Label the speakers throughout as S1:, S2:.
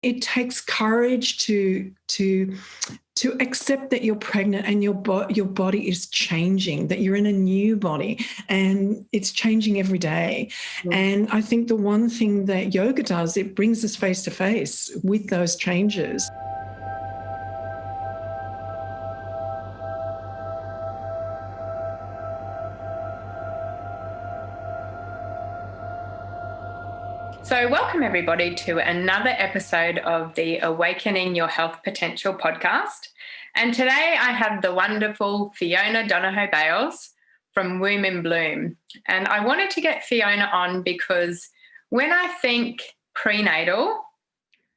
S1: it takes courage to accept that you're pregnant and your body is changing, that you're in a new body and it's changing every day. And I think the one thing that yoga does, it brings us face to face with those changes.
S2: So welcome everybody to another episode of the Awakening Your Health Potential podcast. And today I have the wonderful Fiona Donohoe Bales from Womb in Bloom. And I wanted to get Fiona on because when I think prenatal,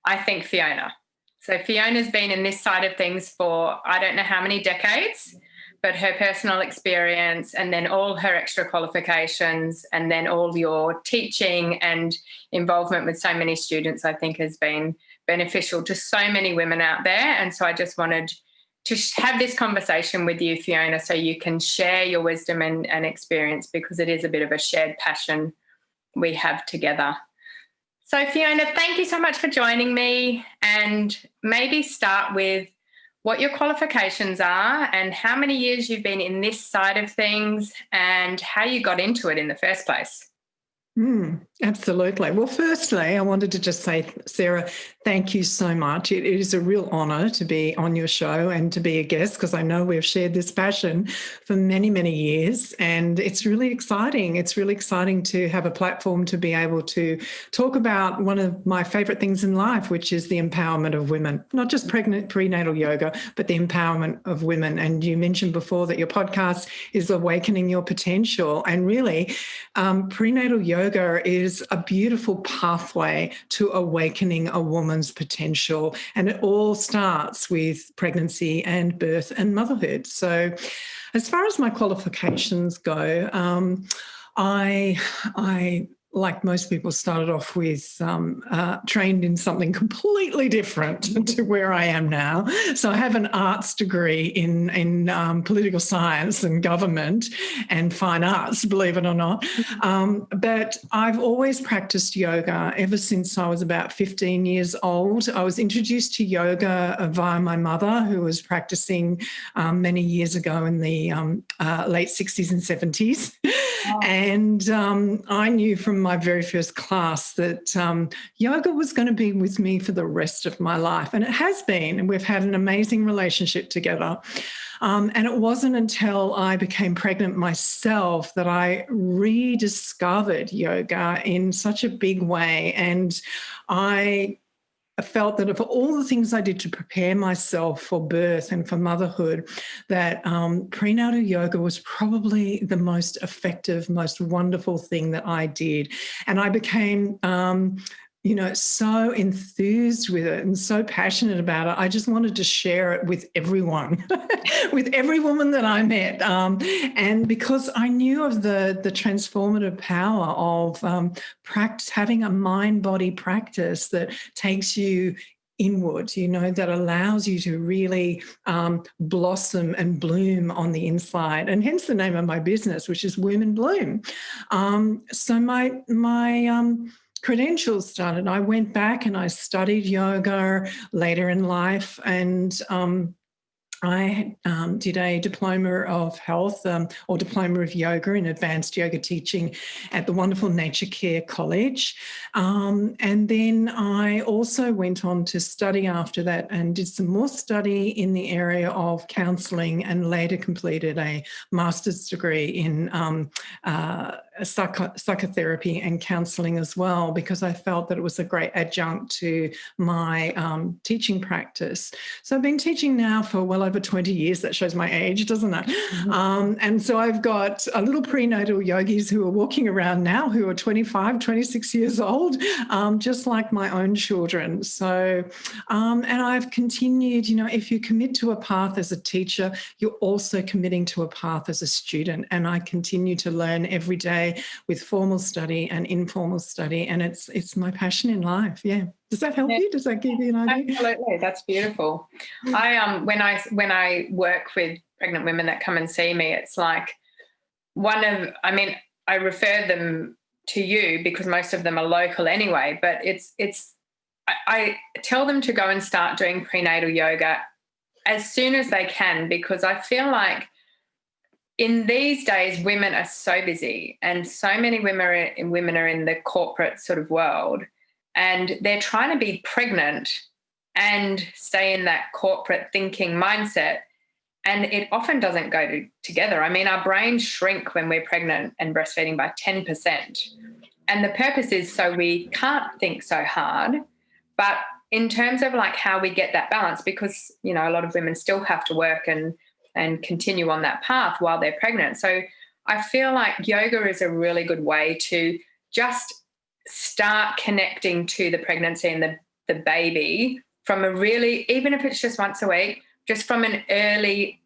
S2: I think Fiona. So Fiona's been in this side of things for I don't know how many decades, but her personal experience and then all her extra qualifications and then all your teaching and involvement with so many students, I think has been beneficial to so many women out there. And so I just wanted to have this conversation with you, Fiona, so you can share your wisdom and experience, because it is a bit of a shared passion we have together. So Fiona, thank you so much for joining me, and maybe start with what your qualifications are and how many years you've been in this side of things and how you got into it in the first place.
S1: Absolutely. Well, firstly, I wanted to just say, Sara, thank you so much. It is a real honour to be on your show and to be a guest, because I know we've shared this passion for many, many years, and it's really exciting. It's really exciting to have a platform to be able to talk about one of my favourite things in life, which is the empowerment of women, not just prenatal yoga, but the empowerment of women. And you mentioned before that your podcast is Awakening Your Potential, and really prenatal yoga is a beautiful pathway to awakening a woman's potential. And it all starts with pregnancy and birth and motherhood. So as far as my qualifications go, I like most people, started off with trained in something completely different to where I am now. So I have an arts degree in political science and government and fine arts, believe it or not. But I've always practiced yoga ever since I was about 15 years old. I was introduced to yoga via my mother, who was practicing many years ago in the late 60s and 70s. Wow. And I knew from my very first class that yoga was going to be with me for the rest of my life. And it has been. And we've had an amazing relationship together. And it wasn't until I became pregnant myself that I rediscovered yoga in such a big way. And I felt that of all the things I did to prepare myself for birth and for motherhood, that prenatal yoga was probably the most effective, most wonderful thing that I did. And I became so enthused with it and so passionate about it. I just wanted to share it with everyone, with every woman that I met. And because I knew of the transformative power of having a mind-body practice that takes you inward, that allows you to really blossom and bloom on the inside, and hence the name of my business, which is Womb in Bloom. So my credentials started. I went back and I studied yoga later in life, and I did a diploma of health or diploma of yoga in advanced yoga teaching at the wonderful Nature Care College. And then I also went on to study after that and did some more study in the area of counselling, and later completed a master's degree in psychotherapy and counselling as well, because I felt that it was a great adjunct to my teaching practice. So I've been teaching now for well over 20 years. That shows my age, doesn't it? Mm-hmm. And so I've got a little prenatal yogis who are walking around now who are 25, 26 years old, just like my own children. So, and I've continued, if you commit to a path as a teacher, you're also committing to a path as a student. And I continue to learn every day with formal study and informal study. And it's my passion in life. Yeah. Does that help you? Does that give you an idea?
S2: Absolutely. That's beautiful. I when I work with pregnant women that come and see me, it's like I refer them to you because most of them are local anyway, but it's I tell them to go and start doing prenatal yoga as soon as they can, because I feel like in these days, women are so busy, and so many women are in the corporate sort of world, and they're trying to be pregnant and stay in that corporate thinking mindset. And it often doesn't go together. I mean, our brains shrink when we're pregnant and breastfeeding by 10%. And the purpose is so we can't think so hard. But in terms of like how we get that balance, because, you know, a lot of women still have to work and continue on that path while they're pregnant. So I feel like yoga is a really good way to just start connecting to the pregnancy and the baby from a really, even if it's just once a week, just from an early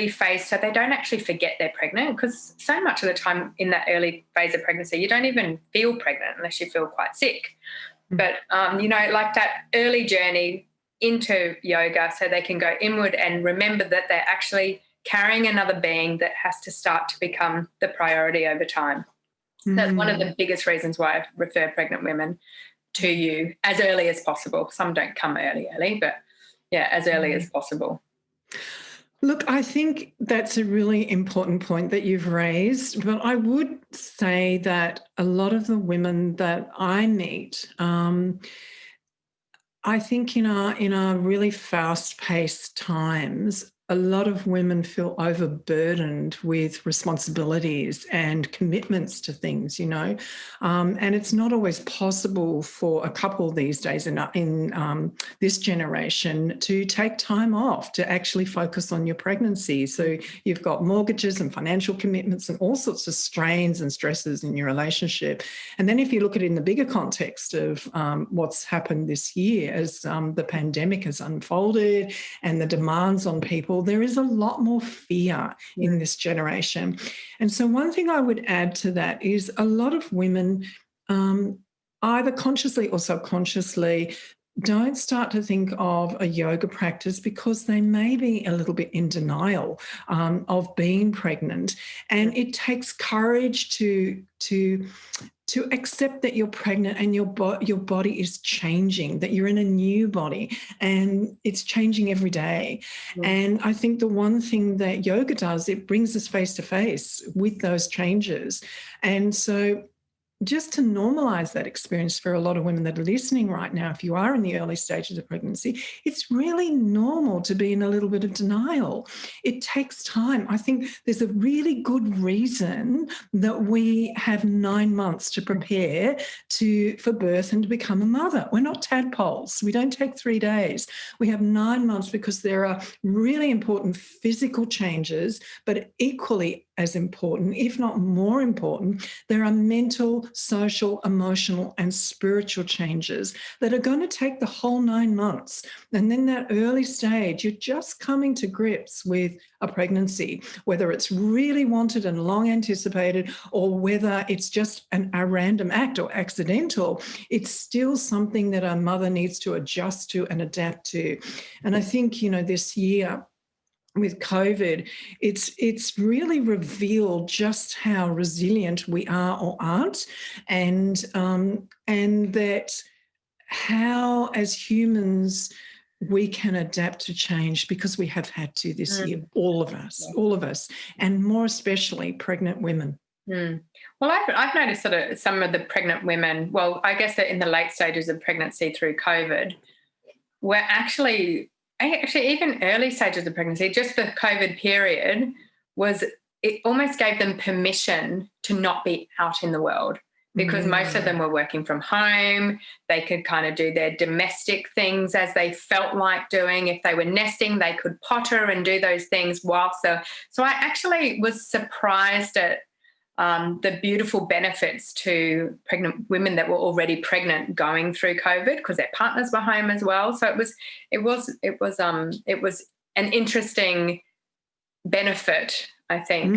S2: phase, so they don't actually forget they're pregnant, because so much of the time in that early phase of pregnancy, you don't even feel pregnant unless you feel quite sick. But, you know, like that early journey into yoga, so they can go inward and remember that they're actually carrying another being that has to start to become the priority over time. That's one of the biggest reasons why I refer pregnant women to you as early as possible. Some don't come early, but yeah, as early as possible.
S1: Look, I think that's a really important point that you've raised, but I would say that a lot of the women that I meet, I think in our really fast-paced times, a lot of women feel overburdened with responsibilities and commitments to things, you know, and it's not always possible for a couple these days in this generation to take time off to actually focus on your pregnancy. So you've got mortgages and financial commitments and all sorts of strains and stresses in your relationship. And then if you look at it in the bigger context of what's happened this year as the pandemic has unfolded and the demands on people, there is a lot more fear in this generation. And so one thing I would add to that is a lot of women, either consciously or subconsciously, don't start to think of a yoga practice because they may be a little bit in denial of being pregnant. And it takes courage to accept that you're pregnant and your body is changing, that you're in a new body and it's changing every day. And I think the one thing that yoga does, it brings us face to face with those changes. And so just to normalize that experience for a lot of women that are listening right now, if you are in the early stages of pregnancy, it's really normal to be in a little bit of denial. It takes time. I think there's a really good reason that we have 9 months to prepare for birth and to become a mother. We're not tadpoles. We don't take 3 days. We have 9 months because there are really important physical changes, but equally as important, if not more important, there are mental, social, emotional, and spiritual changes that are going to take the whole 9 months. And then that early stage, you're just coming to grips with a pregnancy, whether it's really wanted and long anticipated, or whether it's just a random act or accidental. It's still something that a mother needs to adjust to and adapt to. And I think, you know, this year, with COVID, it's really revealed just how resilient we are or aren't, and that how as humans we can adapt to change, because we have had to this year, all of us, and more especially pregnant women.
S2: Well, I've noticed sort of some of the pregnant women, well, I guess that in the late stages of pregnancy through COVID, were actually even early stages of pregnancy, just the COVID period, it almost gave them permission to not be out in the world, because most of them were working from home. They could kind of do their domestic things as they felt like doing. If they were nesting, they could potter and do those things whilst they're... So I actually was surprised at the beautiful benefits to pregnant women that were already pregnant going through COVID, because their partners were home as well. So it was an interesting benefit, I think,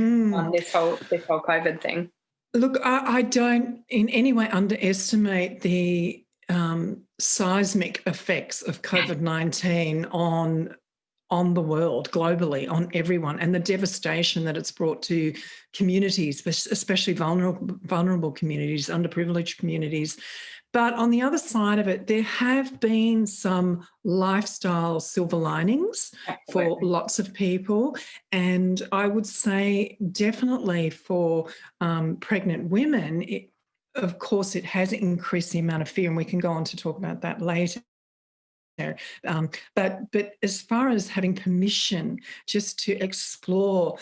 S2: this whole COVID thing.
S1: Look, I don't in any way underestimate the seismic effects of COVID-19 on on the world, globally, on everyone, and the devastation that it's brought to communities, especially vulnerable communities, underprivileged communities. But on the other side of it, there have been some lifestyle silver linings for lots of people. And I would say definitely for pregnant women, of course, it has increased the amount of fear, and we can go on to talk about that later. But as far as having permission just to explore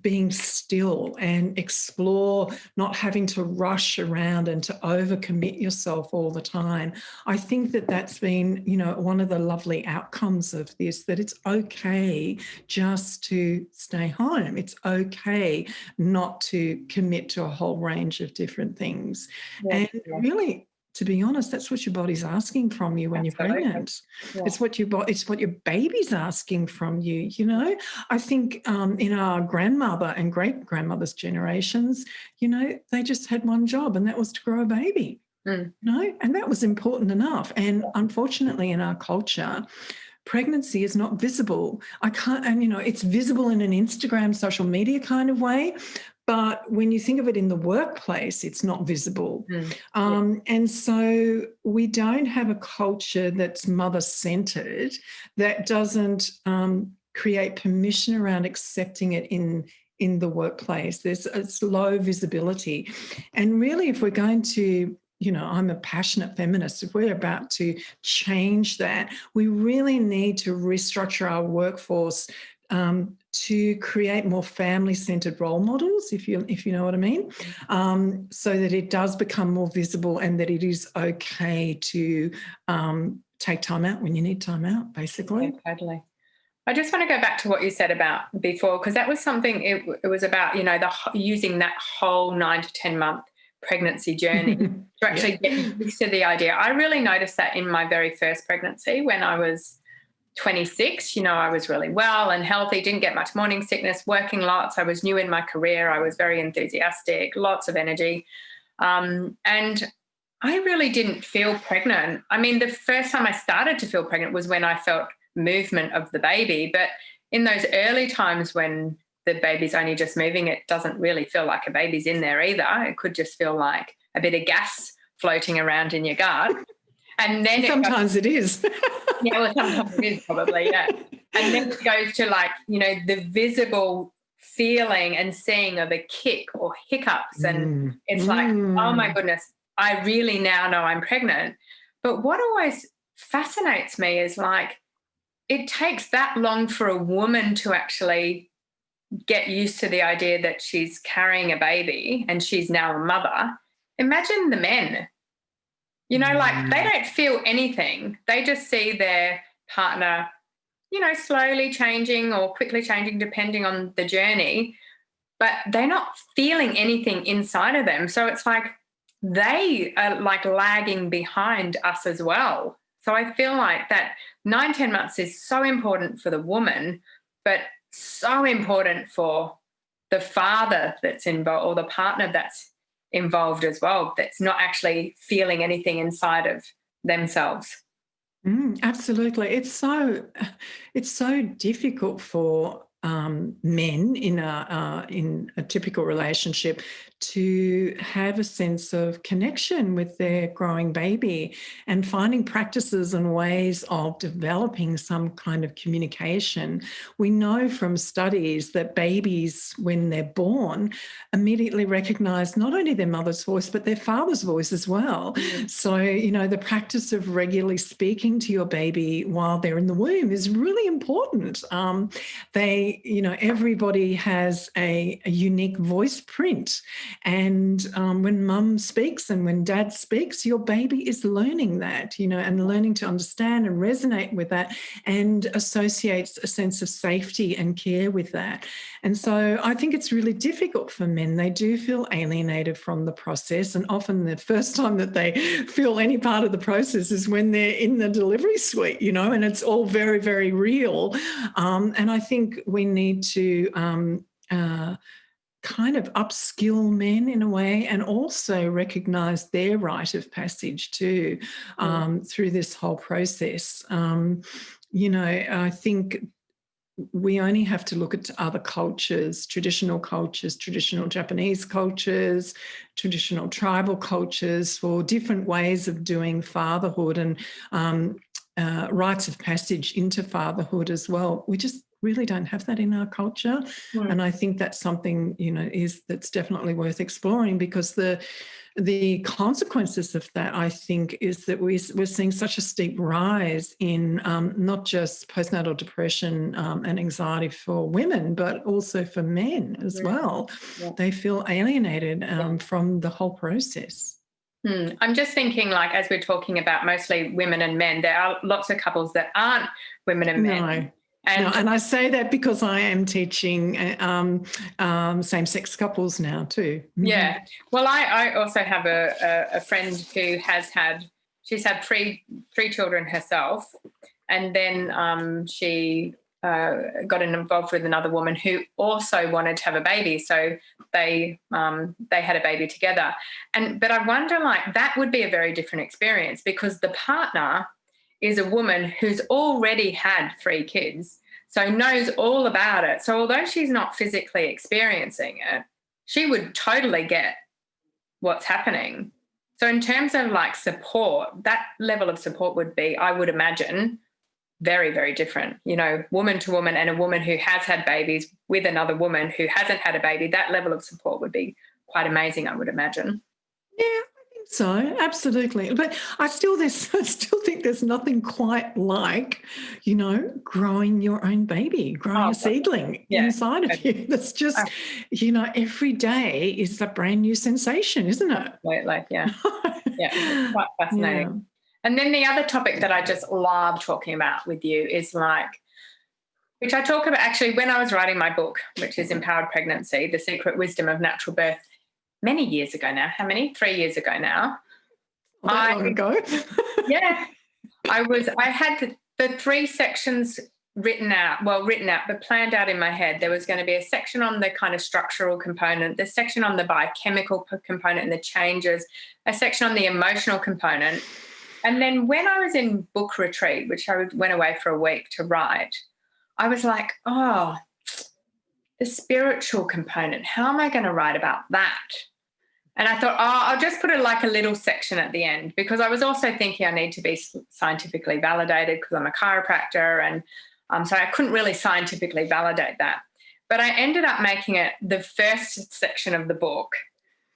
S1: being still and explore not having to rush around and to overcommit yourself all the time, I think that that's been, one of the lovely outcomes of this, that it's okay just to stay home. It's okay not to commit to a whole range of different things. And really, to be honest, that's what your body's asking from you when you're pregnant. Yeah. It's what your baby's asking from you. I think in our grandmother and great grandmother's generations, they just had one job, and that was to grow a baby. And that was important enough. And unfortunately, in our culture, pregnancy is not visible. It's visible in an Instagram, social media kind of way. But when you think of it in the workplace, it's not visible. And so we don't have a culture that's mother-centered, that doesn't create permission around accepting it in the workplace. It's low visibility. And really, if we're going to, I'm a passionate feminist, if we're about to change that, we really need to restructure our workforce to create more family-centered role models, if you know what I mean, so that it does become more visible and that it is okay to take time out when you need time out, basically.
S2: Yeah, totally. I just want to go back to what you said about before, because that was something, it was about, using that whole 9 to 10 month pregnancy journey to actually get used to the idea. I really noticed that in my very first pregnancy when I was 26, I was really well and healthy, didn't get much morning sickness, working lots. I was new in my career. I was very enthusiastic, lots of energy. And I really didn't feel pregnant. I mean, the first time I started to feel pregnant was when I felt movement of the baby. But in those early times when the baby's only just moving, it doesn't really feel like a baby's in there either. It could just feel like a bit of gas floating around in your gut. And then
S1: sometimes it is.
S2: Yeah, well, sometimes it is probably, yeah. And then it goes to the visible feeling and seeing of a kick or hiccups. And it's like, oh my goodness, I really now know I'm pregnant. But what always fascinates me is it takes that long for a woman to actually get used to the idea that she's carrying a baby and she's now a mother. Imagine the men. They don't feel anything. They just see their partner, slowly changing or quickly changing depending on the journey, but they're not feeling anything inside of them. So it's like they are lagging behind us as well. So I feel like that 9-10 months is so important for the woman, but so important for the father that's involved or the partner that's involved as well, that's not actually feeling anything inside of themselves.
S1: Absolutely. It's so difficult for men in a typical relationship to have a sense of connection with their growing baby and finding practices and ways of developing some kind of communication. We know from studies that babies, when they're born, immediately recognize not only their mother's voice, but their father's voice as well. So, the practice of regularly speaking to your baby while they're in the womb is really important. Everybody has a unique voice print. And when mum speaks and when dad speaks, your baby is learning that, and learning to understand and resonate with that and associates a sense of safety and care with that. And so I think it's really difficult for men. They do feel alienated from the process. And often the first time that they feel any part of the process is when they're in the delivery suite, and it's all very, very real. And I think we need to kind of upskill men in a way, and also recognise their rite of passage too through this whole process. I think we only have to look at other cultures, traditional Japanese cultures, traditional tribal cultures, for different ways of doing fatherhood and rites of passage into fatherhood as well. We just really don't have that in our culture. And I think that's something, that's definitely worth exploring, because the consequences of that, I think, is that we're seeing such a steep rise in not just postnatal depression and anxiety for women, but also for men as well. Yeah. They feel alienated from the whole process.
S2: I'm just thinking, like, as we're talking about mostly women and men, there are lots of couples that aren't women and men.
S1: And I say that because I am teaching same-sex couples now too.
S2: Yeah. Well, I also have a friend who she's had three children herself, and then she got involved with another woman who also wanted to have a baby. So they had a baby together. But I wonder, like, that would be a very different experience, because the partner is a woman who's already had 3 kids, so knows all about it. So although she's not physically experiencing it, she would totally get what's happening. So in terms of, like, support, that level of support would be, I would imagine, very, very different. Woman to woman, and a woman who has had babies with another woman who hasn't had a baby, that level of support would be quite amazing, I would imagine.
S1: Yeah, so absolutely, but I still think there's nothing quite like, growing your own baby, growing a seedling inside of you. That's just, every day is a brand new sensation, isn't it?
S2: Absolutely, yeah. Yeah, it's quite fascinating. Yeah. And then the other topic that I just love talking about with you is, like, which I talk about actually when I was writing my book, which is Empowered Pregnancy, The Secret Wisdom of Natural Birth, many years ago now. How many? 3 years ago now.
S1: Long ago.
S2: Yeah. I had the 3 sections written out, but planned out in my head. There was going to be a section on the kind of structural component, the section on the biochemical component and the changes, a section on the emotional component. And then when I was in book retreat, which I went away for a week to write, I was like, oh, the spiritual component, how am I going to write about that? And I thought, I'll just put a little section at the end, because I was also thinking I need to be scientifically validated, because I'm a chiropractor, and so I couldn't really scientifically validate that. But I ended up making it the first section of the book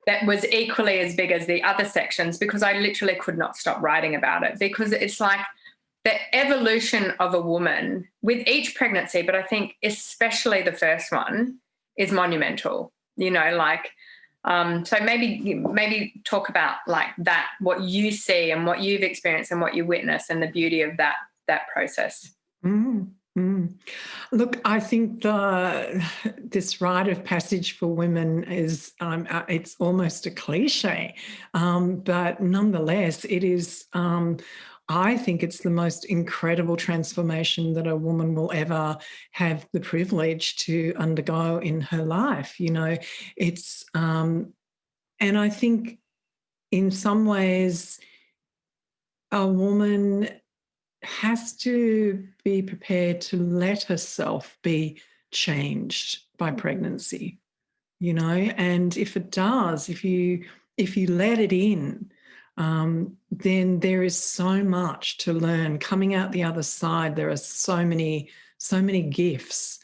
S2: that was equally as big as the other sections, because I literally could not stop writing about it, because it's like the evolution of a woman with each pregnancy, but I think especially the first one is monumental, so maybe talk about, like, that, what you see and what you've experienced and what you witness, and the beauty of that process.
S1: Look, I think this rite of passage for women is, it's almost a cliche, but nonetheless, it is, I think it's the most incredible transformation that a woman will ever have the privilege to undergo in her life. It's, and I think in some ways a woman has to be prepared to let herself be changed by pregnancy, and if it does, if you let it in, then there is so much to learn coming out the other side. There are so many gifts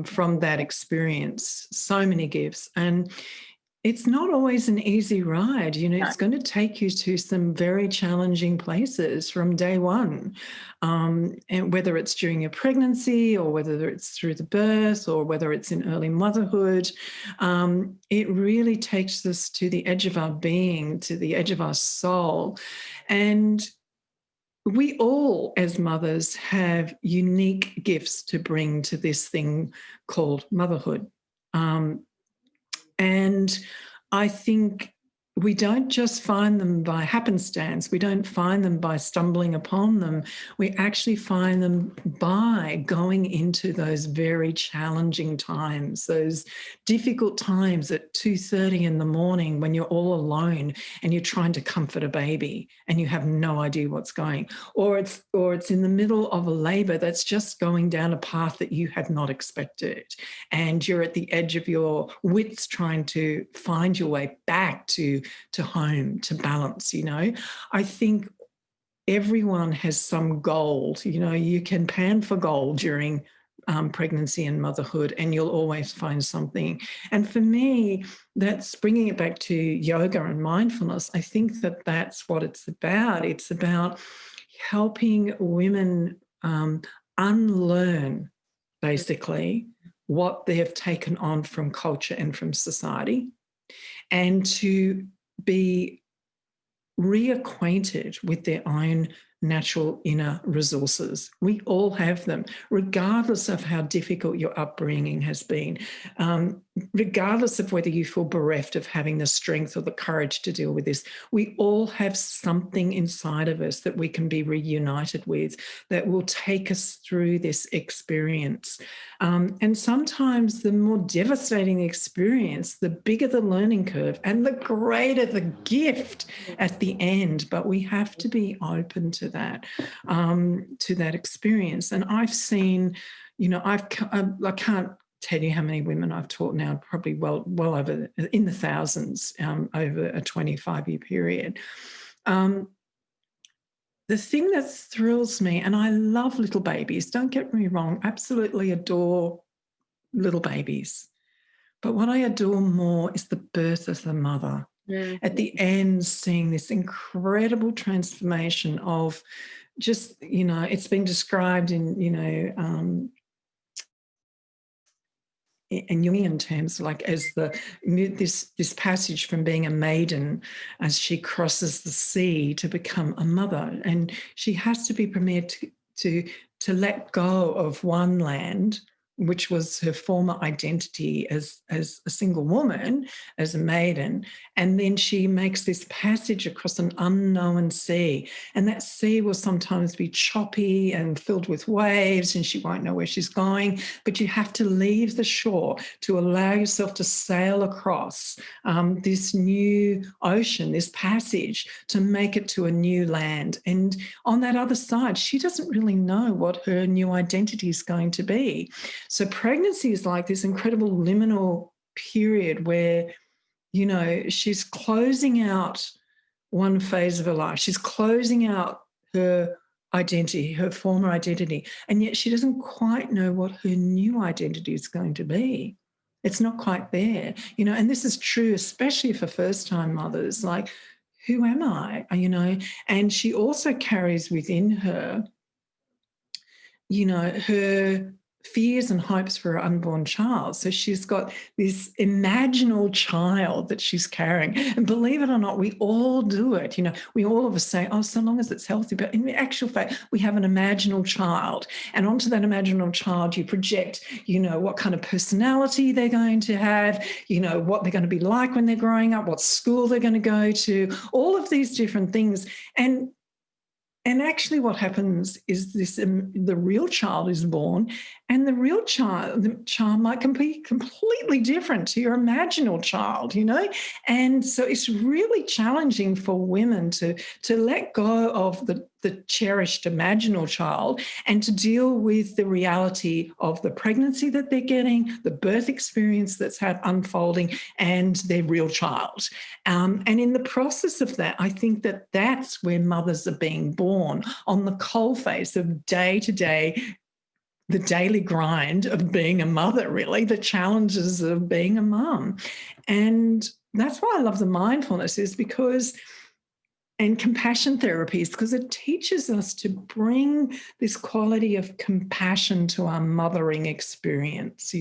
S1: from that experience, so many gifts. And it's not always an easy ride. It's going to take you to some very challenging places from day one. And whether it's during your pregnancy, or whether it's through the birth, or whether it's in early motherhood, it really takes us to the edge of our being, to the edge of our soul. And we all, as mothers, have unique gifts to bring to this thing called motherhood. And I think we don't just find them by happenstance. We don't find them by stumbling upon them. We actually find them by going into those very challenging times, those difficult times at 2:30 in the morning when you're all alone and you're trying to comfort a baby and you have no idea what's going. Or it's in the middle of a labor that's just going down a path that you had not expected. And you're at the edge of your wits trying to find your way back to home, to balance. I think everyone has some gold. You can pan for gold during pregnancy and motherhood, and you'll always find something. And for me, that's bringing it back to yoga and mindfulness. I think that that's what it's about. It's about helping women unlearn, basically, what they have taken on from culture and from society, and to be reacquainted with their own natural inner resources. We all have them, regardless of how difficult your upbringing has been, regardless of whether you feel bereft of having the strength or the courage to deal with this. We all have something inside of us that we can be reunited with, that will take us through this experience. And sometimes the more devastating the experience, the bigger the learning curve and the greater the gift at the end. But we have to be open to that experience. And I've seen, I can't tell you how many women I've taught now, probably well over in the thousands over a 25-year period. The thing that thrills me, and I love little babies, don't get me wrong, absolutely adore little babies. But what I adore more is the birth of the mother. Mm-hmm. At the end, seeing this incredible transformation of just, it's been described in, in Jungian terms, like as this passage from being a maiden as she crosses the sea to become a mother, and she has to be prepared to let go of one land, which was her former identity as a single woman, as a maiden. And then she makes this passage across an unknown sea. And that sea will sometimes be choppy and filled with waves, and she won't know where she's going. But you have to leave the shore to allow yourself to sail across this new ocean, this passage, to make it to a new land. And on that other side, she doesn't really know what her new identity is going to be. So pregnancy is like this incredible liminal period where, she's closing out one phase of her life. She's closing out her identity, her former identity, and yet she doesn't quite know what her new identity is going to be. It's not quite there, and this is true, especially for first-time mothers, like, who am I, And she also carries within her, her fears and hopes for her unborn child. So she's got this imaginal child that she's carrying. And believe it or not, we all do it. We all of us say, oh, so long as it's healthy. But in the actual fact, we have an imaginal child. And onto that imaginal child, you project, what kind of personality they're going to have, what they're going to be like when they're growing up, what school they're going to go to, all of these different things. And actually what happens is the real child is born, and the child might be completely different to your imaginal child, And so it's really challenging for women to let go of the cherished imaginal child and to deal with the reality of the pregnancy that they're getting, the birth experience that's had unfolding, and their real child. And in the process of that, I think that that's where mothers are being born, on the coalface of day-to-day, the daily grind of being a mother, really, the challenges of being a mum. And that's why I love the mindfulness, is because, and compassion therapies, because it teaches us to bring this quality of compassion to our mothering experience.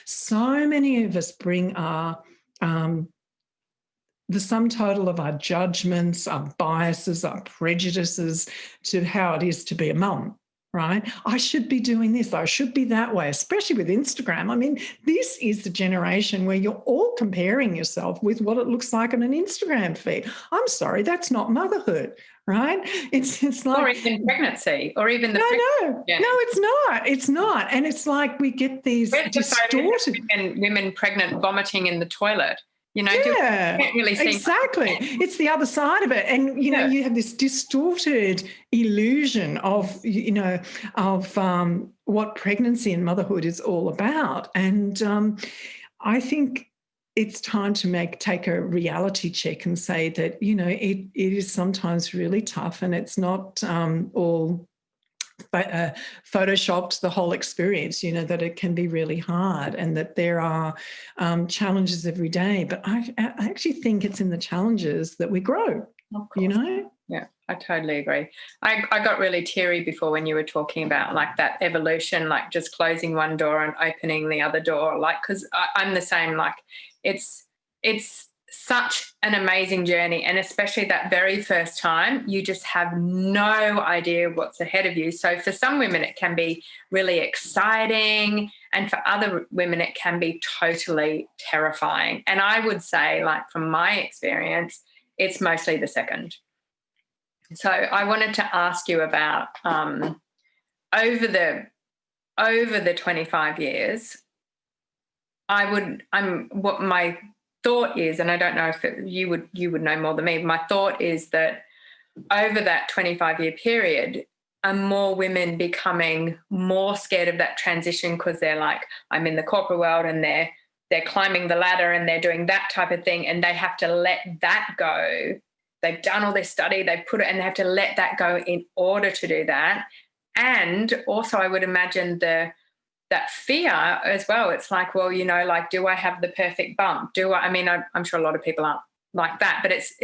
S1: So many of us bring our the sum total of our judgments, our biases, our prejudices to how it is to be a mum. right? I should be doing this. I should be that way, especially with Instagram. I mean, this is the generation where you're all comparing yourself with what it looks like on an Instagram feed. I'm sorry, that's not motherhood, right? It's like,
S2: or even pregnancy, or even the
S1: no, it's not. It's not. And it's like we get these
S2: where's the
S1: distorted
S2: women pregnant vomiting in the toilet.
S1: Yeah,
S2: can't really see
S1: exactly. It's the other side of it. And, you have this distorted illusion of, what pregnancy and motherhood is all about. And I think it's time to take a reality check and say that, it is sometimes really tough, and it's not all photoshopped, the whole experience, that it can be really hard, and that there are challenges every day. But I actually think it's in the challenges that we grow,
S2: Yeah, I totally agree. I got really teary before when you were talking about like that evolution, like just closing one door and opening the other door, like, because I'm the same. Like it's such an amazing journey, and especially that very first time, you just have no idea what's ahead of you. So for some women it can be really exciting, and for other women it can be totally terrifying. And I would say, like, from my experience, it's mostly the second. So I wanted to ask you about over the 25 years, what my thought is, and I don't know if you would know more than me, my thought is that over that 25-year period, are more women becoming more scared of that transition, because they're like, I'm in the corporate world, and they're climbing the ladder and they're doing that type of thing, and they have to let that go. They've done all this study, they've put it, and they have to let that go in order to do that. And also I would imagine that fear as well. It's like, well, like, do I have the perfect bump? I'm sure a lot of people aren't like that, but it's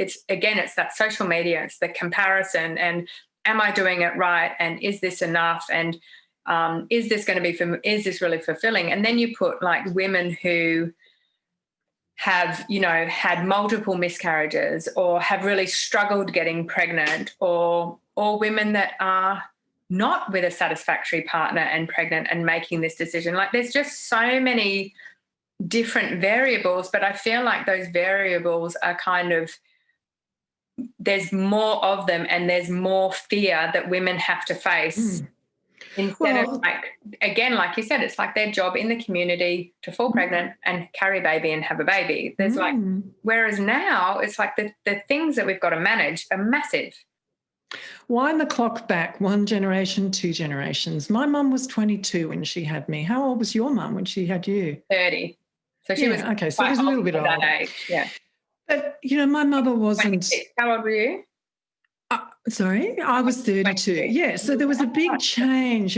S2: that social media, it's the comparison, and am I doing it right? And is this enough? And is this really fulfilling? And then you put like women who have, had multiple miscarriages, or have really struggled getting pregnant, or women that are not with a satisfactory partner and pregnant and making this decision. Like, there's just so many different variables, but I feel like those variables are kind of, there's more of them, and there's more fear that women have to face. Instead of, like, again, like you said, it's like their job in the community to fall pregnant and carry a baby and have a baby. There's like, whereas now it's like the things that we've got to manage are massive.
S1: Wind the clock back 1 generation, 2 generations. My mum was 22 when she had me. How old was your mum when she had you?
S2: 30. So she was
S1: okay. So it was a little bit old.
S2: That age, yeah.
S1: But my mother wasn't.
S2: 26. How old were you?
S1: Sorry, I was 32. Yeah, so there was a big change,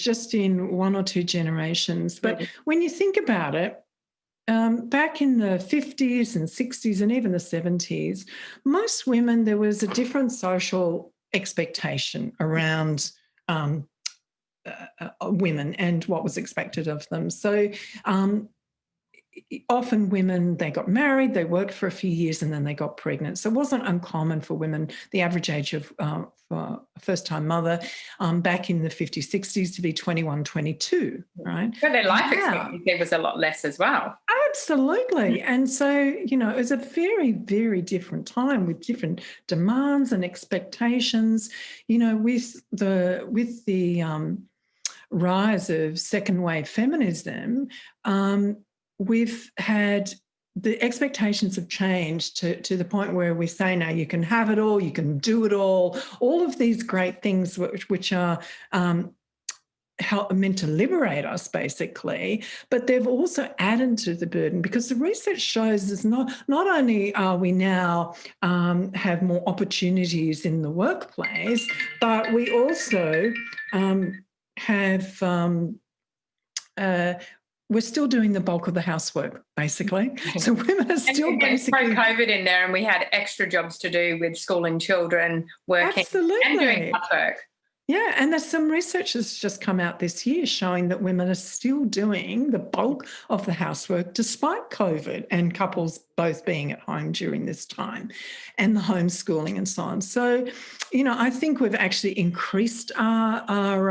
S1: just in 1 or 2 generations. But when you think about it, back in the 50s and 60s and even the 70s, most women, there was a different social expectation around women and what was expected of them. So often women, they got married, they worked for a few years, and then they got pregnant. So it wasn't uncommon for women, the average age of for a first-time mother back in the 50s, 60s to be 21, 22, right?
S2: But their life expectancy was a lot less as well.
S1: Absolutely. And so, it was a very, very different time with different demands and expectations, with the rise of second wave feminism. We've had, the expectations have changed to the point where we say now you can have it all, you can do it all of these great things which are meant to liberate us, basically, but they've also added to the burden, because the research shows is not only are we now have more opportunities in the workplace, but we also have we're still doing the bulk of the housework, basically. So women are still basically...
S2: throw COVID in there, and we had extra jobs to do with schooling children, working,
S1: Absolutely.
S2: and doing housework.
S1: Yeah, and there's some research that's just come out this year showing that women are still doing the bulk of the housework despite COVID and couples both being at home during this time and the homeschooling and so on. So, I think we've actually increased our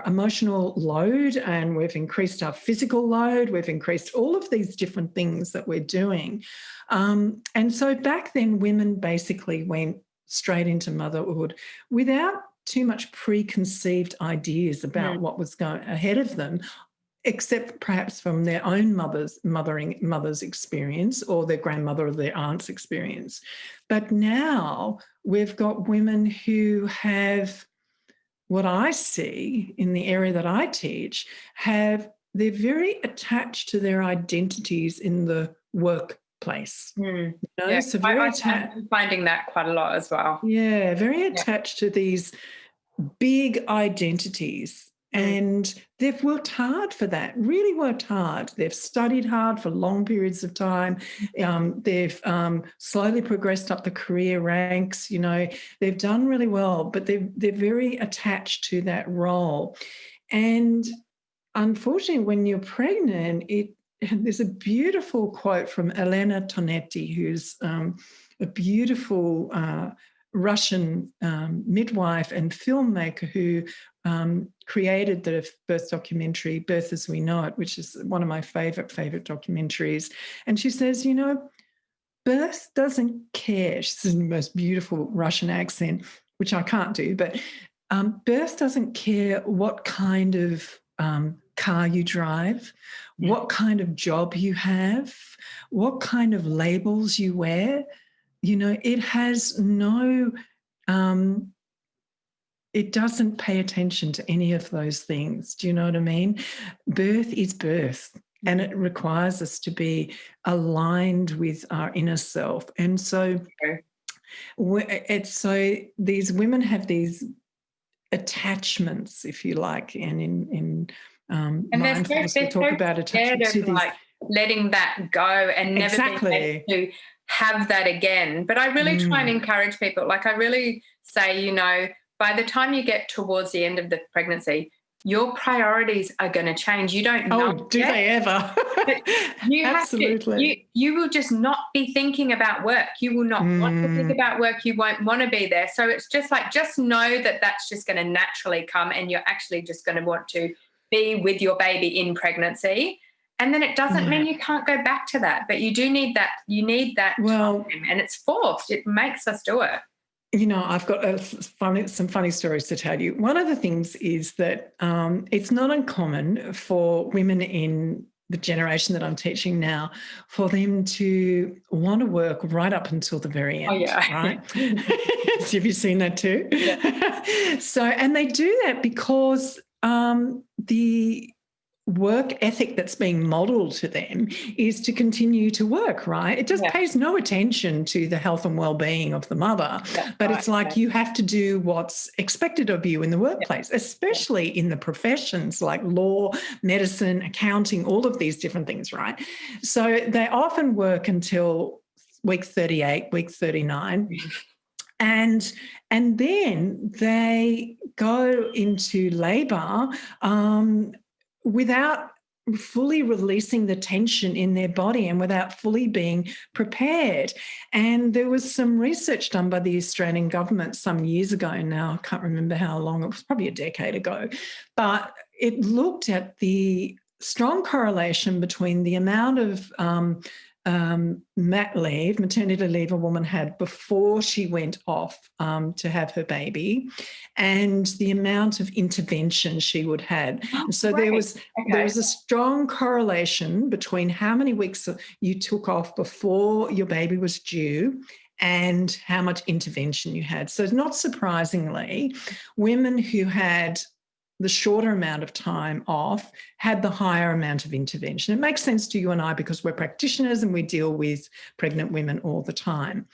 S1: emotional load, and we've increased our physical load. We've increased all of these different things that we're doing. And so back then, women basically went straight into motherhood without too much preconceived ideas about what was going ahead of them, except perhaps from their own mother's experience, or their grandmother or their aunt's experience. But now we've got women who have, what I see in the area that I teach, they're very attached to their identities in the workplace.
S2: Yeah,
S1: So very
S2: I'm finding that quite a lot as well.
S1: Yeah, very attached to these big identities. And they've worked hard for that, really worked hard. They've studied hard for long periods of time. They've slowly progressed up the career ranks. They've done really well, but they're very attached to that role. And unfortunately, when you're pregnant, there's a beautiful quote from Elena Tonetti, who's a beautiful Russian midwife and filmmaker who created the birth documentary Birth as We Know It, which is one of my favorite documentaries. And she says, birth doesn't care. She says in the most beautiful Russian accent, which I can't do, but birth doesn't care what kind of car you drive, what kind of job you have, what kind of labels you wear. It has no, it doesn't pay attention to any of those things. Do you know what I mean? Birth is birth, and it requires us to be aligned with our inner self. And so these women have these attachments, if you like, and in mindfulness we talk about attachment to these,
S2: like letting that go and never being able to have that again. But I really try and encourage people. Like I really say, by the time you get towards the end of the pregnancy, your priorities are going to change. You don't know.
S1: Oh, do they ever?
S2: You
S1: Absolutely.
S2: You will just not be thinking about work. You will not want to think about work. You won't want to be there. So it's just know that that's just going to naturally come, and you're actually just going to want to be with your baby in pregnancy. And then it doesn't mean you can't go back to that, but you do need that. You need that time, and it's forced. It makes us do it.
S1: I've got some funny stories to tell you. One of the things is that it's not uncommon for women in the generation that I'm teaching now for them to want to work right up until the very end. Oh, yeah. Right? So have you seen that too? Yeah. And they do that because the work ethic that's being modeled to them is to continue to work, right? It just pays no attention to the health and well-being of the mother, but it's like you have to do what's expected of you in the workplace, especially in the professions like law, medicine, accounting, all of these different things, right? So they often work until week 38, week 39. And then they go into labour without fully releasing the tension in their body and without fully being prepared. And there was some research done by the Australian government some years ago now. I can't remember how long. It was probably a decade ago. But it looked at the strong correlation between the amount of maternity leave a woman had before she went off to have her baby, and the amount of intervention she would have. And so there was a strong correlation between how many weeks you took off before your baby was due and how much intervention you had. So not surprisingly, women who had the shorter amount of time off had the higher amount of intervention. It makes sense to you and I because we're practitioners and we deal with pregnant women all the time.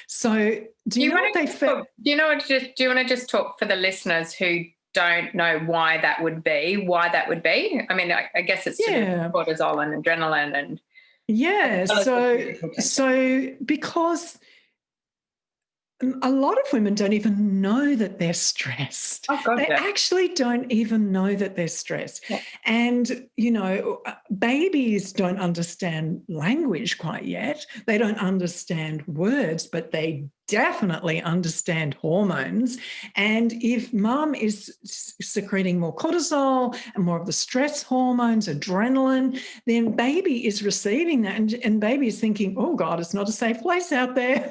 S1: So do you want to just talk for the listeners who don't know why that would be? I mean, I guess it's to do with cortisol and adrenaline and so because a lot of women don't even know that they're stressed.
S2: Oh, God,
S1: They
S2: yeah.
S1: actually don't even know that they're stressed.
S2: Yeah.
S1: And, babies don't understand language quite yet. They don't understand words, but they definitely understand hormones. And if mum is secreting more cortisol and more of the stress hormones, adrenaline, then baby is receiving that. And baby is thinking, oh, God, it's not a safe place out there.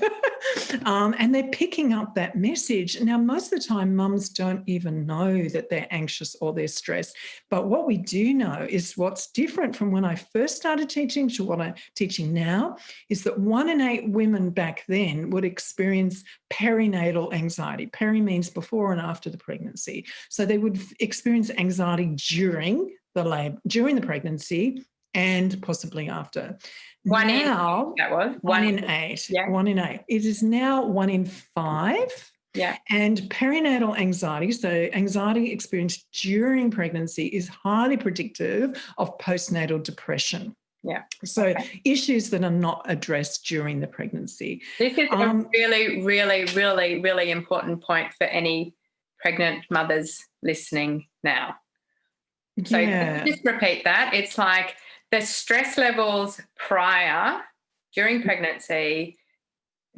S1: And they're picking up that message. Now, most of the time, mums don't even know that they're anxious or they're stressed. But what we do know is what's different from when I first started teaching to what I'm teaching now is that 1 in 8 women back then would experience perinatal anxiety. Peri means before and after the pregnancy. So they would experience anxiety during the labor, during the pregnancy, and possibly after.
S2: One in
S1: Now,
S2: eight, that was.
S1: 1 in 8.
S2: Yeah.
S1: 1 in 8. It is now 1 in 5.
S2: Yeah.
S1: And perinatal anxiety, so anxiety experienced during pregnancy, is highly predictive of postnatal depression.
S2: Yeah.
S1: So issues that are not addressed during the pregnancy.
S2: This is a really, really, really, really important point for any pregnant mothers listening now. So just repeat that. It's like the stress levels prior, during pregnancy,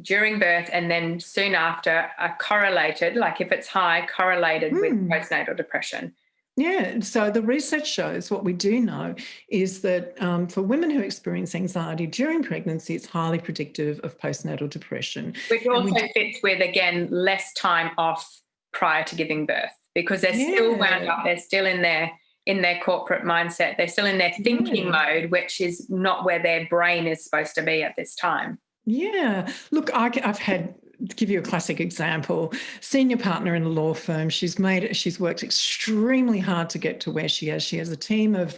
S2: during birth, and then soon after are correlated, like if it's high, correlated with postnatal depression.
S1: Yeah, so the research shows what we do know is that for women who experience anxiety during pregnancy, it's highly predictive of postnatal depression.
S2: Which also fits with, again, less time off prior to giving birth because they're still wound up, they're still in their corporate mindset, they're still in their thinking mode, which is not where their brain is supposed to be at this time.
S1: Yeah. Look, I've had, to give you a classic example, senior partner in a law firm. She's worked extremely hard to get to where she is. She has a team of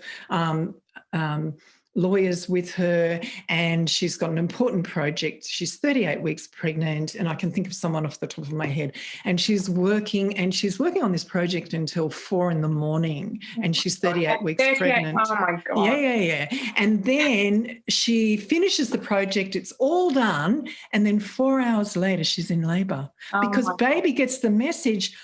S1: lawyers with her, and she's got an important project. She's 38 weeks pregnant, and I can think of someone off the top of my head. And she's working on this project until 4 a.m, and she's 38 weeks pregnant.
S2: Oh my God.
S1: Yeah. And then she finishes the project, it's all done, and then 4 hours later she's in labour because baby gets the message,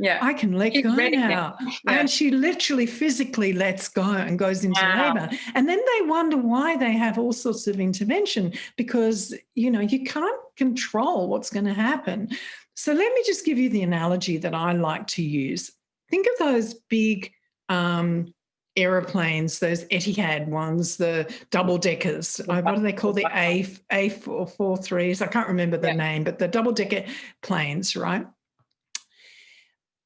S1: I can let go now. Yeah. And she literally physically lets go and goes into labour. And then they wonder why they have all sorts of intervention because, you can't control what's going to happen. So let me just give you the analogy that I like to use. Think of those big aeroplanes, those Etihad ones, the double-deckers. What do they call the A443s? I can't remember the name, but the double-decker planes, right?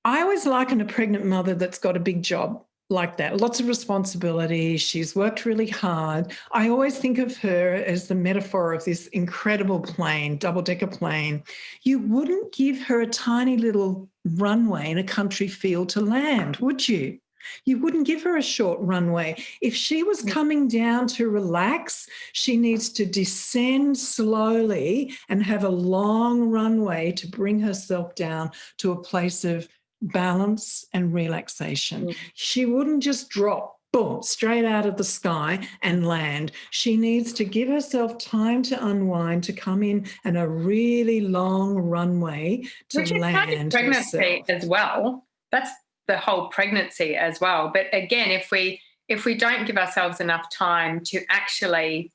S1: I always liken a pregnant mother that's got a big job like that, lots of responsibility. She's worked really hard. I always think of her as the metaphor of this incredible plane, double-decker plane. You wouldn't give her a tiny little runway in a country field to land, would you? You wouldn't give her a short runway. If she was coming down to relax, she needs to descend slowly and have a long runway to bring herself down to a place of balance and relaxation. She wouldn't just drop, boom, straight out of the sky and land. She needs to give herself time to unwind, to come in and a really long runway to
S2: Which
S1: land
S2: is kind of pregnancy as well. That's the whole pregnancy as well. But again, if we don't give ourselves enough time to actually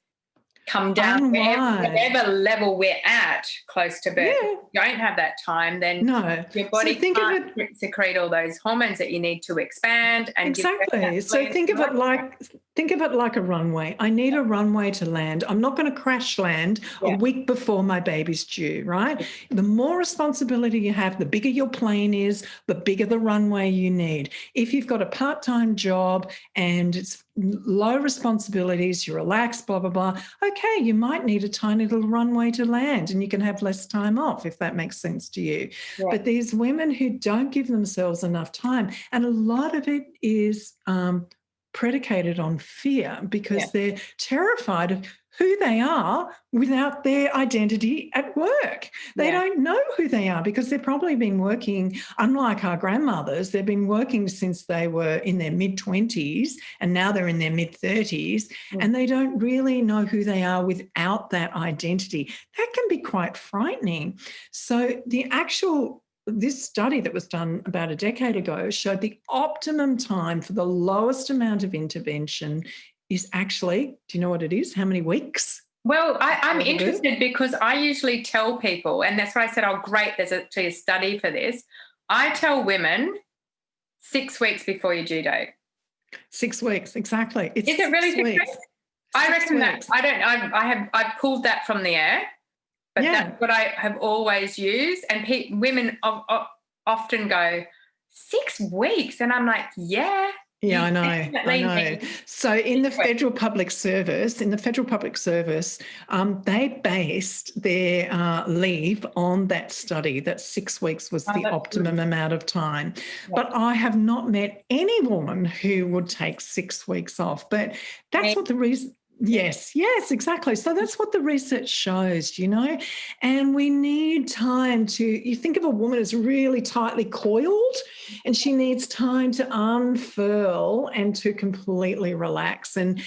S2: come down whatever level we're at close to birth, if you don't have that time, then your body can't secrete all those hormones that you need to expand. And
S1: exactly. So think of it like a runway. I need a runway to land. I'm not going to crash land a week before my baby's due, right? The more responsibility you have, the bigger your plane is, the bigger the runway you need. If you've got a part-time job and it's low responsibilities, you're relaxed, blah, blah, blah, okay, you might need a tiny little runway to land and you can have less time off if that makes sense to you. But these women who don't give themselves enough time, and a lot of it is predicated on fear because they're terrified of who they are without their identity at work. They don't know who they are because they've probably been working, unlike our grandmothers, they've been working since they were in their mid-20s and now they're in their mid-30s, and they don't really know who they are without that identity. That can be quite frightening. So this study that was done about a decade ago showed the optimum time for the lowest amount of intervention is actually, do you know what it is? How many weeks?
S2: Well, I'm interested because I usually tell people, and that's why I said, oh, great, there's actually a study for this. I tell women 6 weeks before your due date.
S1: 6 weeks, exactly.
S2: Is it really 6 weeks? I reckon that I've pulled that from the air, but that's what I have always used. And women often go, 6 weeks. And I'm like, yeah.
S1: Yeah, I know. So in the federal public service, they based their leave on that study, that 6 weeks was the optimum amount of time. Yeah. But I have not met any woman who would take 6 weeks off. But that's what the reason. Yes, exactly. So that's what the research shows, and we need time you think of a woman as really tightly coiled, and she needs time to unfurl and to completely relax. And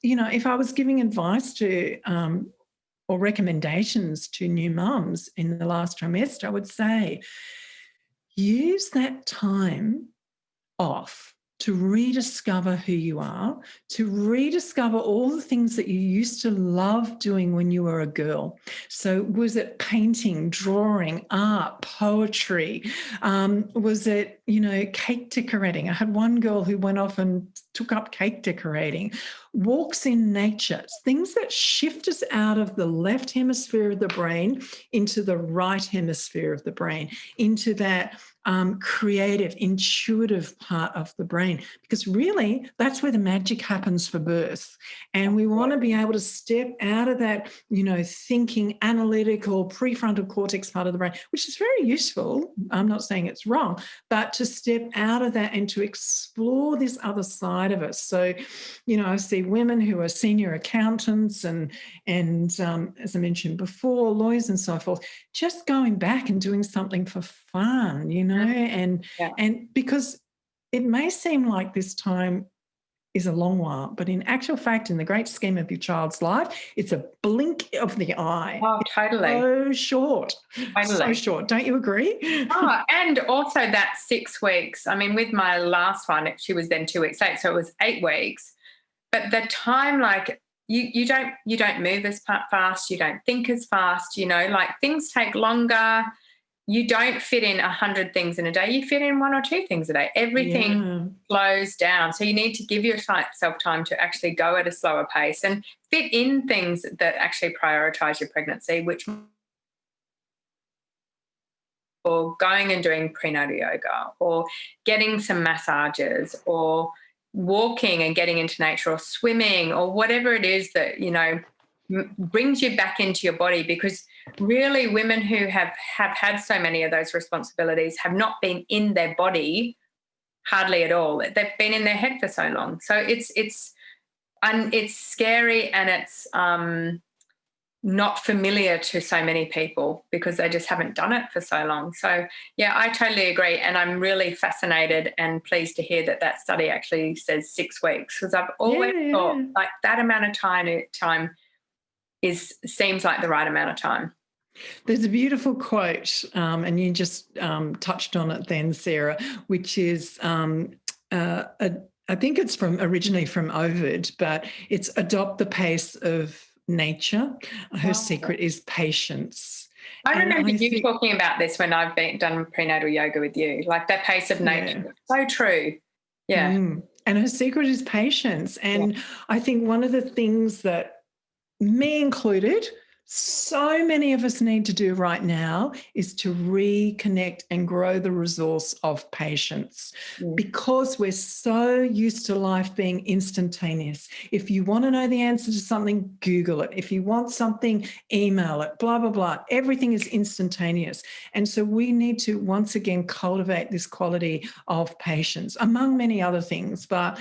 S1: if I was giving advice to or recommendations to new mums in the last trimester, I would say use that time off to rediscover who you are, to rediscover all the things that you used to love doing when you were a girl. So was it painting, drawing, art, poetry? Was it, cake decorating? I had one girl who went off and took up cake decorating. Walks in nature, things that shift us out of the left hemisphere of the brain into the right hemisphere of the brain, into that creative, intuitive part of the brain, because really that's where the magic happens for birth. And we want to be able to step out of that, thinking, analytical, prefrontal cortex part of the brain, which is very useful. I'm not saying it's wrong, but to step out of that and to explore this other side of us. So, I see women who are senior accountants and as I mentioned before, lawyers and so forth, just going back and doing something for fun, and because it may seem like this time is a long while, but in actual fact, in the great scheme of your child's life, it's a blink of the eye.
S2: Oh, totally.
S1: So short. Totally. So short. Don't you agree?
S2: And also that 6 weeks. I mean, with my last one, she was then 2 weeks late, so it was 8 weeks. But the time, like, you don't move as fast, you don't think as fast, things take longer. You don't fit in 100 things in a day. You fit in 1 or 2 things a day. Everything slows down. So you need to give yourself time to actually go at a slower pace and fit in things that actually prioritize your pregnancy, or going and doing prenatal yoga, or getting some massages, or walking and getting into nature, or swimming, or whatever it is that, brings you back into your body. Because really women who have had so many of those responsibilities have not been in their body hardly at all. They've been in their head for so long. So it's scary, and it's not familiar to so many people because they just haven't done it for so long. So yeah, I totally agree. And I'm really fascinated and pleased to hear that study actually says 6 weeks, because I've always thought like that amount of time seems like the right amount of time.
S1: There's a beautiful quote, and you just touched on it then, Sarah, which is I think it's originally from Ovid, but it's adopt the pace of nature. Her secret is patience.
S2: I remember you talking about this when I've done prenatal yoga with you, like that pace of nature. So true. Yeah.
S1: And her secret is patience. And I think one of the things that, me included, so many of us need to do right now is to reconnect and grow the resource of patience, because we're so used to life being instantaneous. If you want to know the answer to something, Google it. If you want something, email it, blah, blah, blah. Everything is instantaneous. And so we need to once again cultivate this quality of patience, among many other things, but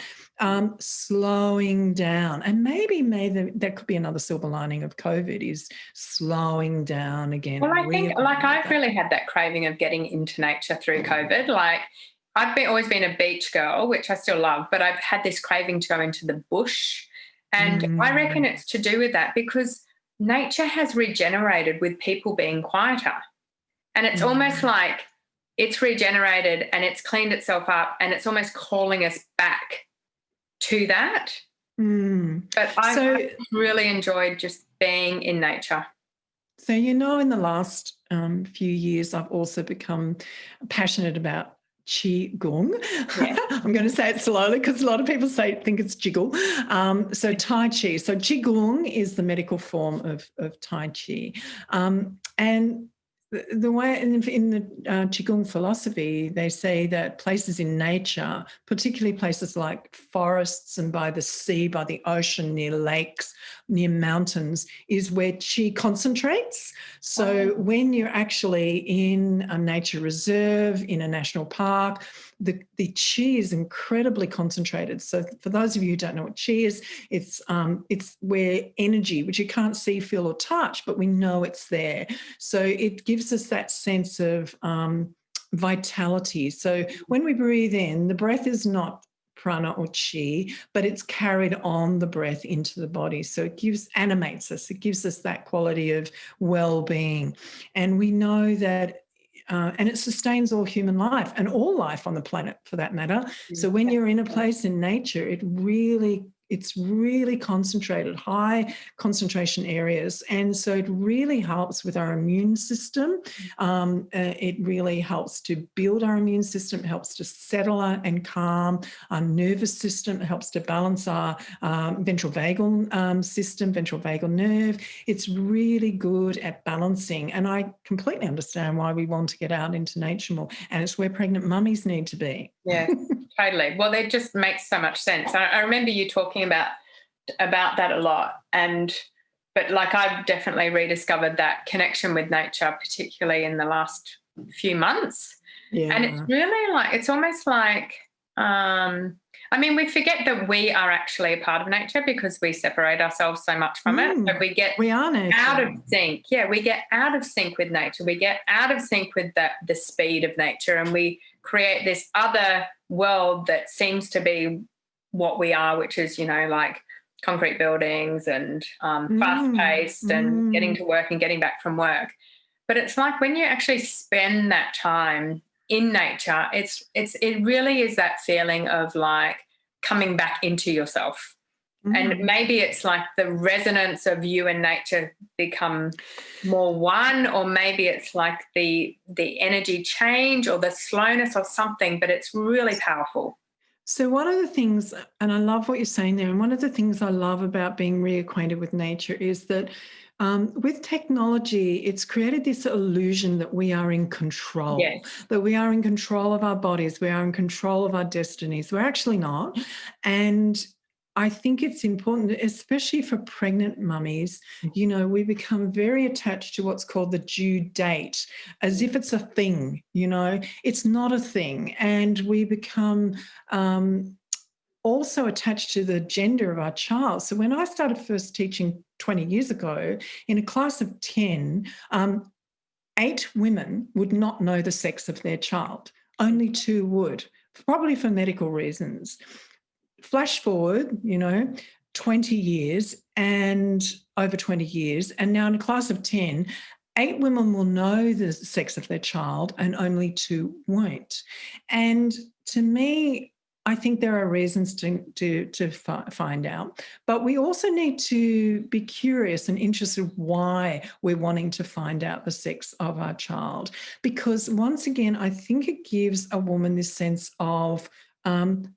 S1: slowing down. And maybe that could be another silver lining of COVID, is slowing down again.
S2: Well, I think I've really had that craving of getting into nature through COVID. Like I've always been a beach girl, which I still love, but I've had this craving to go into the bush. And I reckon it's to do with that, because nature has regenerated with people being quieter. And it's almost like it's regenerated and it's cleaned itself up, and it's almost calling us back to that. But I've really enjoyed just being in nature.
S1: So, in the last few years, I've also become passionate about Qigong. Yeah. I'm going to say it slowly because a lot of people think it's jiggle. So Tai Chi. So Qigong is the medical form of Tai Chi. And the way in the Qigong philosophy, they say that places in nature, particularly places like forests and by the sea, by the ocean, near lakes, near mountains, is where Qi concentrates. So when you're actually in a nature reserve, in a national park, the Qi is incredibly concentrated. So for those of you who don't know what Qi is, it's where energy, which you can't see, feel or touch, but we know it's there. So it gives us that sense of vitality. So when we breathe in, the breath is not prana or chi, but it's carried on the breath into the body. So it animates us. It gives us that quality of well-being. And we know that and it sustains all human life and all life on the planet, for that matter. So when you're in a place in nature, it's really concentrated, high concentration areas. And so it really helps with our immune system. It really helps to build our immune system. It helps to settle and calm our nervous system. It helps to balance our ventral vagal system, ventral vagal nerve. It's really good at balancing. And I completely understand why we want to get out into nature more. And it's where pregnant mummies need to be.
S2: Yeah, totally. Well, it just makes so much sense. I remember you talking about that a lot. But like I've definitely rediscovered that connection with nature, particularly in the last few months. Yeah. And it's really it's almost like, we forget that we are actually a part of nature because we separate ourselves so much from it. But we are nature. Out of sync. Yeah, we get out of sync with nature. We get out of sync with the speed of nature, and we create this other world that seems to be what we are, which is, like concrete buildings and fast-paced and getting to work and getting back from work. But it's like when you actually spend that time in nature, it really is that feeling of like coming back into yourself. And maybe it's like the resonance of you and nature become more one, or maybe it's like the energy change or the slowness or something, but it's really powerful.
S1: So one of the things, and I love what you're saying there, and one of the things I love about being reacquainted with nature is that with technology, it's created this illusion that we are in control, that we are in control of our bodies, we are in control of our destinies. We're actually not. And I think it's important, especially for pregnant mummies, we become very attached to what's called the due date, as if it's a thing, It's not a thing. And we become also attached to the gender of our child. So when I started first teaching 20 years ago, in a class of 10, 8 women would not know the sex of their child. Only 2 would, probably for medical reasons. Flash forward, 20 years and over 20 years, and now in a class of 10, 8 women will know the sex of their child and only 2 won't. And to me, I think there are reasons to find out, but we also need to be curious and interested why we're wanting to find out the sex of our child. Because once again, I think it gives a woman this sense of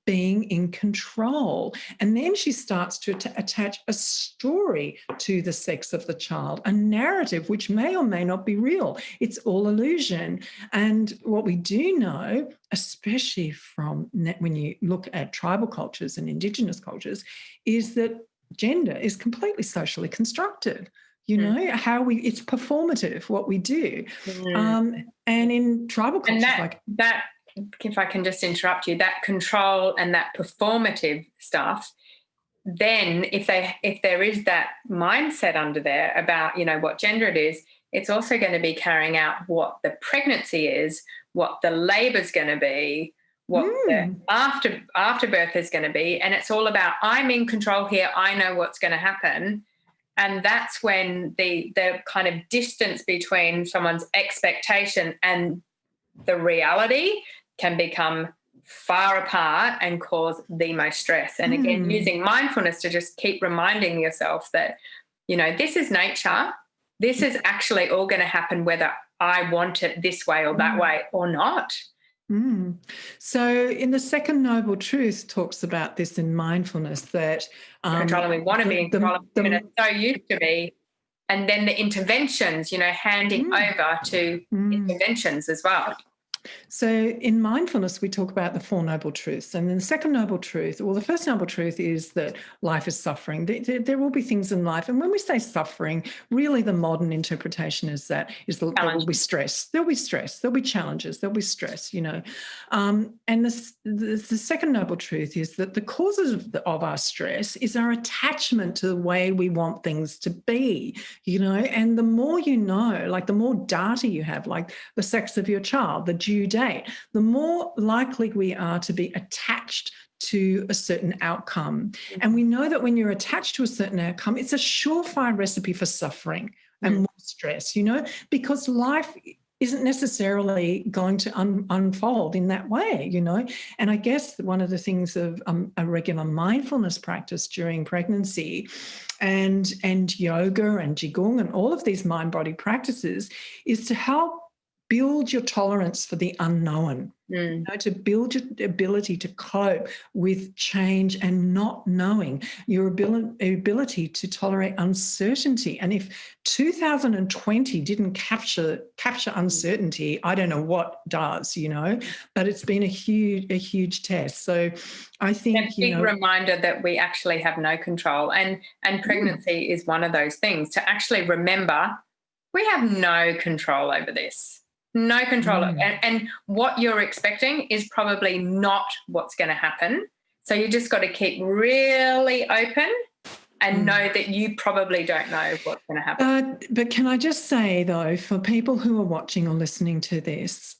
S1: being in control. And then she starts to attach a story to the sex of the child, a narrative which may or may not be real. It's all illusion. And what we do know, especially from when you look at tribal cultures and Indigenous cultures, is that gender is completely socially constructed. You know, it's performative, what we do. And in tribal cultures,
S2: that, if I can just interrupt you, that control and that performative stuff, then if there is that mindset under there about, what gender it is, it's also going to be carrying out what the pregnancy is, what the labor is going to be, what the afterbirth is going to be. And it's all about, I'm in control here, I know what's going to happen. And that's when the kind of distance between someone's expectation and the reality can become far apart and cause the most stress. And again, using mindfulness to just keep reminding yourself that, this is nature. This is actually all going to happen whether I want it this way or that way or not.
S1: So in the second noble truth talks about this in mindfulness, that
S2: controlling, we want to be in control of it, it's so used to be. And then the interventions, handing over to interventions as well.
S1: So in mindfulness, we talk about the four noble truths. And then the second noble truth, the first noble truth is that life is suffering. There will be things in life. And when we say suffering, really the modern interpretation is that there will be stress. There'll be stress. There'll be challenges. There'll be stress, And the second noble truth is that the causes of our stress is our attachment to the way we want things to be, And the more you know, like the more data you have, like the sex of your child, the due date, the more likely we are to be attached to a certain outcome. And we know that when you're attached to a certain outcome, it's a surefire recipe for suffering and more stress, because life isn't necessarily going to unfold in that way, And I guess one of the things of a regular mindfulness practice during pregnancy and yoga and Qigong and all of these mind-body practices is to help build your tolerance for the unknown, to build your ability to cope with change and not knowing, your ability to tolerate uncertainty. And if 2020 didn't capture uncertainty, I don't know what does, but it's been a huge test. So I think,
S2: a big reminder that we actually have no control. And pregnancy is one of those things, to actually remember we have no control over this. No control. And what you're expecting is probably not what's going to happen. So you just got to keep really open and know that you probably don't know what's going to happen.
S1: But can I just say, though, for people who are watching or listening to this,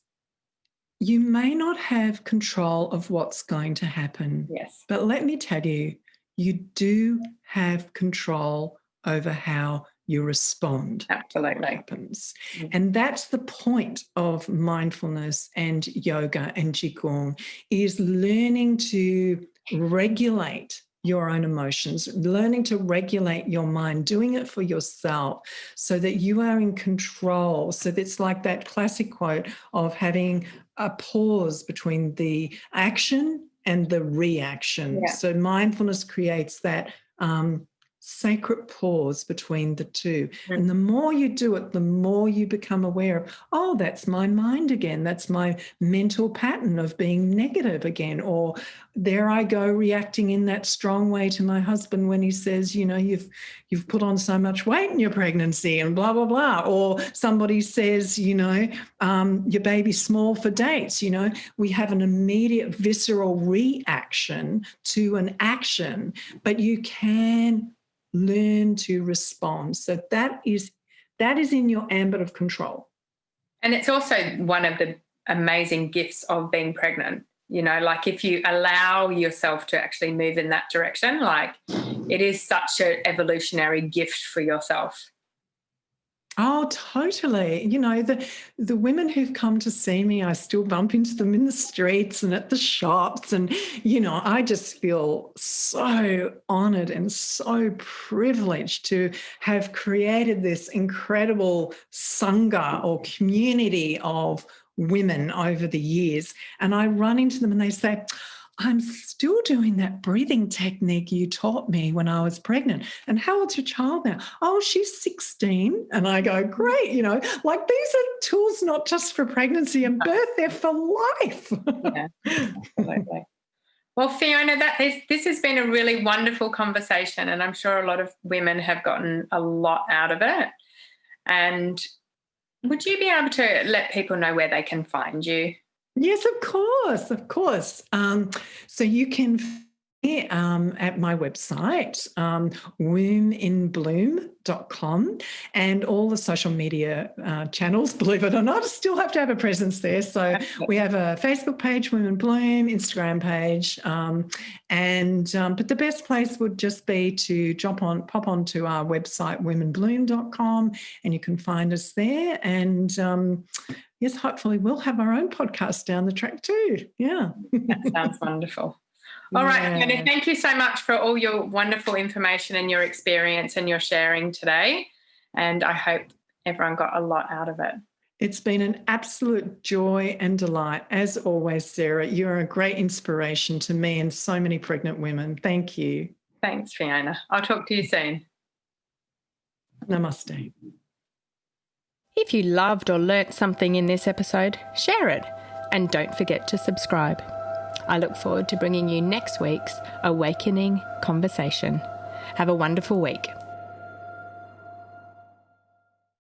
S1: you may not have control of what's going to happen.
S2: Yes.
S1: But let me tell you, you do have control over how you respond.
S2: Absolutely.
S1: To what happens. And that's the point of mindfulness and yoga and Qigong, is learning to regulate your own emotions, learning to regulate your mind, doing it for yourself so that you are in control. So it's like that classic quote of having a pause between the action and the reaction. Yeah. So mindfulness creates that sacred pause between the two. And the more you do it, the more you become aware of, oh, that's my mind again. That's my mental pattern of being negative again. Or there I go reacting in that strong way to my husband when he says, you've put on so much weight in your pregnancy and blah, blah, blah. Or somebody says, your baby's small for dates. We have an immediate visceral reaction to an action, but you can learn to respond. So that is in your ambit of control.
S2: And it's also one of the amazing gifts of being pregnant. Like if you allow yourself to actually move in that direction, like it is such an evolutionary gift for yourself.
S1: Oh, totally. The women who've come to see me, I still bump into them in the streets and at the shops. And, I just feel so honoured and so privileged to have created this incredible sangha or community of women over the years. And I run into them and they say, I'm still doing that breathing technique you taught me when I was pregnant. And how old's your child now? Oh, she's 16. And I go, great. You know, like these are tools not just for pregnancy and birth, they're for life.
S2: Yeah, absolutely. Well, Fiona, this has been a really wonderful conversation, and I'm sure a lot of women have gotten a lot out of it. And would you be able to let people know where they can find you?
S1: Yes, of course, of course. So you can at my website, wombinbloom.com, and all the social media channels, believe it or not, still have to have a presence there. So we have a Facebook page, Women in Bloom, Instagram page, but the best place would just be to pop onto our website, womenbloom.com, and you can find us there. And yes, hopefully we'll have our own podcast down the track too. Yeah.
S2: That sounds wonderful. All right, Fiona, thank you so much for all your wonderful information and your experience and your sharing today. And I hope everyone got a lot out of it.
S1: It's been an absolute joy and delight. As always, Sarah, you're a great inspiration to me and so many pregnant women. Thank you.
S2: Thanks, Fiona. I'll talk to you soon.
S1: Namaste.
S3: If you loved or learnt something in this episode, share it. And don't forget to subscribe. I look forward to bringing you next week's Awakening Conversation. Have a wonderful week.